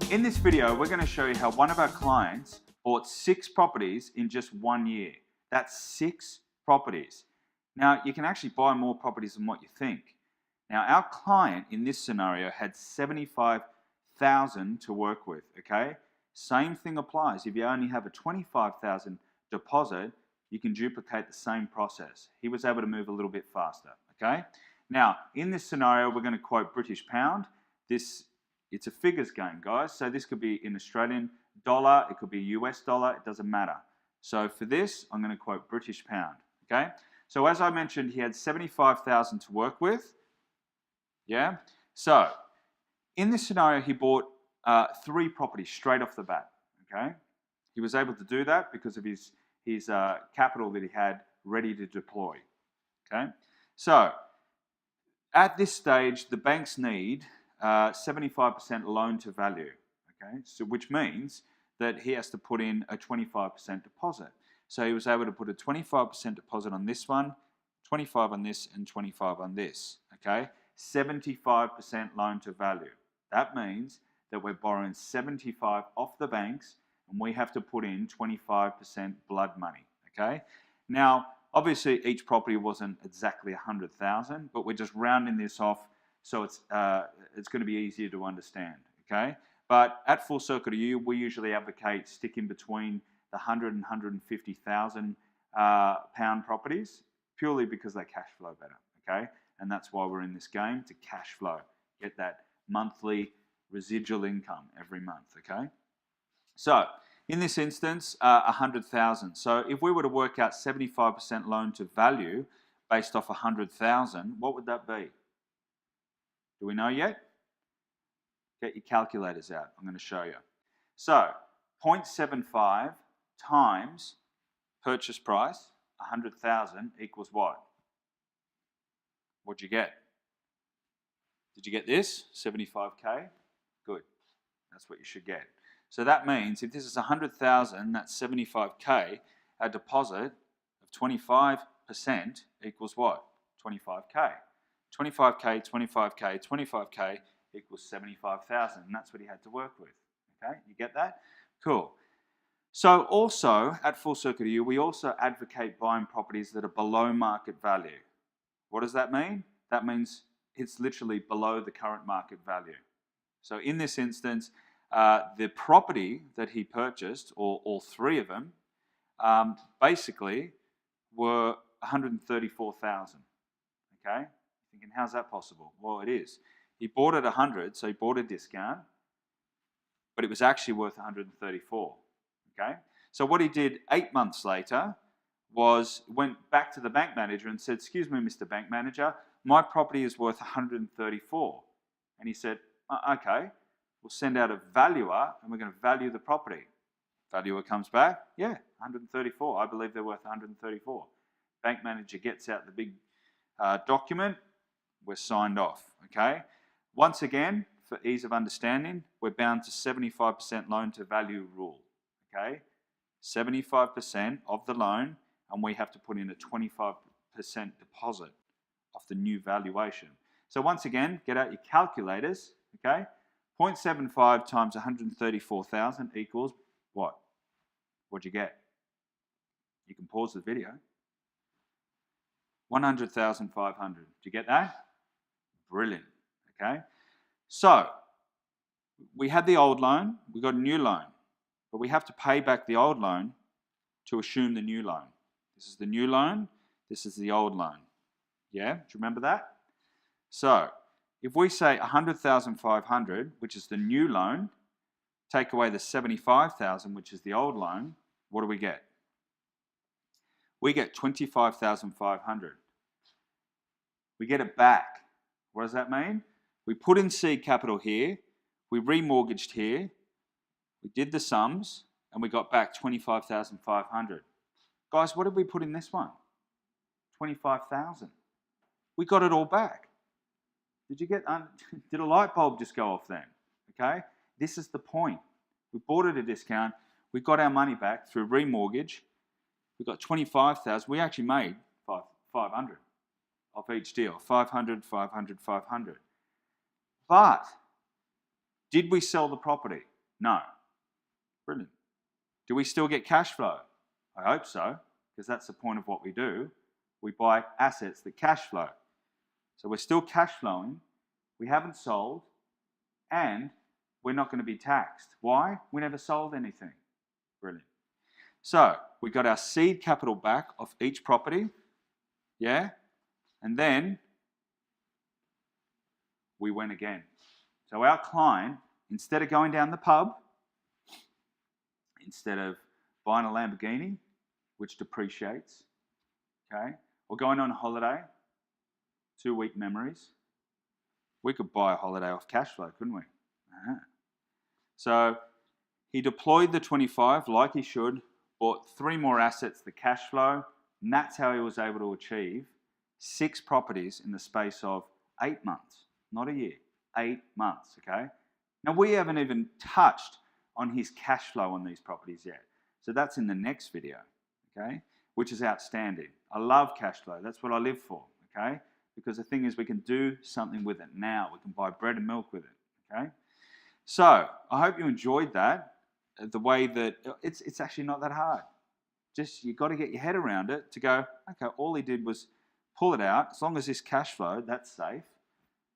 In this video, we're going to show you how one of our clients bought 6 properties in just 1 year. That's 6 properties. Now, you can actually buy more properties than what you think. Now, our client in this scenario had $75,000 to work with, okay? Same thing applies. If you only have a $25,000 deposit, you can duplicate the same process. He was able to move a little bit faster, okay? Now, in this scenario, we're going to quote British pound. It's a figures game, guys. So this could be in Australian dollar, it could be US dollar, it doesn't matter. So for this, I'm going to quote British pound, okay? So as I mentioned, he had 75,000 to work with, yeah? So in this scenario, he bought 3 properties straight off the bat, okay? He was able to do that because of his capital that he had ready to deploy, okay? So at this stage, the banks need 75% loan to value, okay? So which means that he has to put in a 25% deposit. So he was able to put a 25% deposit on this one, 25 on this, and 25 on this, okay? 75% loan to value. That means that we're borrowing 75 off the banks and we have to put in 25% blood money, okay? Now, obviously each property wasn't exactly 100,000, but we're just rounding this off so it's going to be easier to understand, okay? But at Full Circle to You, we usually advocate sticking between the 100 and 150,000 pound properties, purely because they cash flow better, okay? And that's why we're in this game, to cash flow, get that monthly residual income every month, okay? So in this instance, 100,000. So if we were to work out 75% loan to value based off 100,000, what would that be? Do we know yet? Get your calculators out. I'm going to show you. So 0.75 times purchase price, 100,000, equals what? What'd you get? Did you get this? 75K? Good. That's what you should get. So that means if this is 100,000, that's 75K, our deposit of 25% equals what? 25K. 25K, 25K, 25K equals 75,000, and that's what he had to work with, okay? You get that? Cool. So also, at Full Circle to You, we also advocate buying properties that are below market value. What does that mean? That means it's literally below the current market value. So in this instance, the property that he purchased, or all 3 of them, basically were 134,000, okay? Thinking, how's that possible? Well, it is. He bought it 100, so he bought a discount, but it was actually worth 134, okay? So what he did 8 months later was went back to the bank manager and said, excuse me, Mr. Bank Manager, my property is worth 134. And he said, okay, we'll send out a valuer and we're going to value the property. Valuer comes back, yeah, 134. I believe they're worth 134. Bank manager gets out the big document. We're signed off, okay? Once again, for ease of understanding, we're bound to 75% loan to value rule, okay? 75% of the loan, and we have to put in a 25% deposit of the new valuation. So once again, get out your calculators, okay? 0.75 times 134,000 equals what? What'd you get? You can pause the video. 100,500. Did you get that? Brilliant, okay? So, we had the old loan, we got a new loan, but we have to pay back the old loan to assume the new loan. This is the new loan, this is the old loan. Yeah, do you remember that? So, if we say 100,500, which is the new loan, take away the 75,000, which is the old loan, what do we get? We get 25,500. We get it back. What does that mean? We put in seed capital here, we remortgaged here, we did the sums, and we got back 25,500. Guys, what did we put in this one? 25,000. We got it all back. Did a light bulb just go off then? Okay? This is the point. We bought it at a discount, we got our money back through remortgage, we got 25,000, we actually made 500 off each deal, 500, 500, 500. But did we sell the property? No. Brilliant. Do we still get cash flow? I hope so, because that's the point of what we do. We buy assets that cash flow. So we're still cash flowing, we haven't sold, and we're not going to be taxed. Why? We never sold anything. Brilliant. So we got our seed capital back off each property, yeah? And then we went again. So our client, instead of going down the pub, instead of buying a Lamborghini, which depreciates, okay, or going on holiday, 2-week memories, we could buy a holiday off cash flow, couldn't we? So he deployed the 25 like he should, bought 3 more assets, the cash flow, and that's how he was able to achieve 6 properties in the space of 8 months, not a year, 8 months, okay? Now we haven't even touched on his cash flow on these properties yet. So that's in the next video, okay? Which is outstanding. I love cash flow, that's what I live for, okay? Because the thing is we can do something with it now. We can buy bread and milk with it, okay? So I hope you enjoyed that. The way that it's actually not that hard. Just you've got to get your head around it to go, okay, all he did was pull it out. As long as this cash flow, that's safe.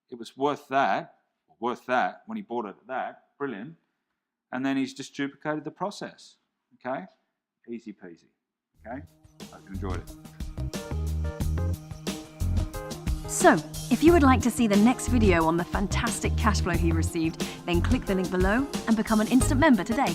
It was worth that when he bought it at that. Brilliant. And then he's just duplicated the process. Okay? Easy peasy. Okay? I hope you enjoyed it. So, if you would like to see the next video on the fantastic cash flow he received, then click the link below and become an instant member today.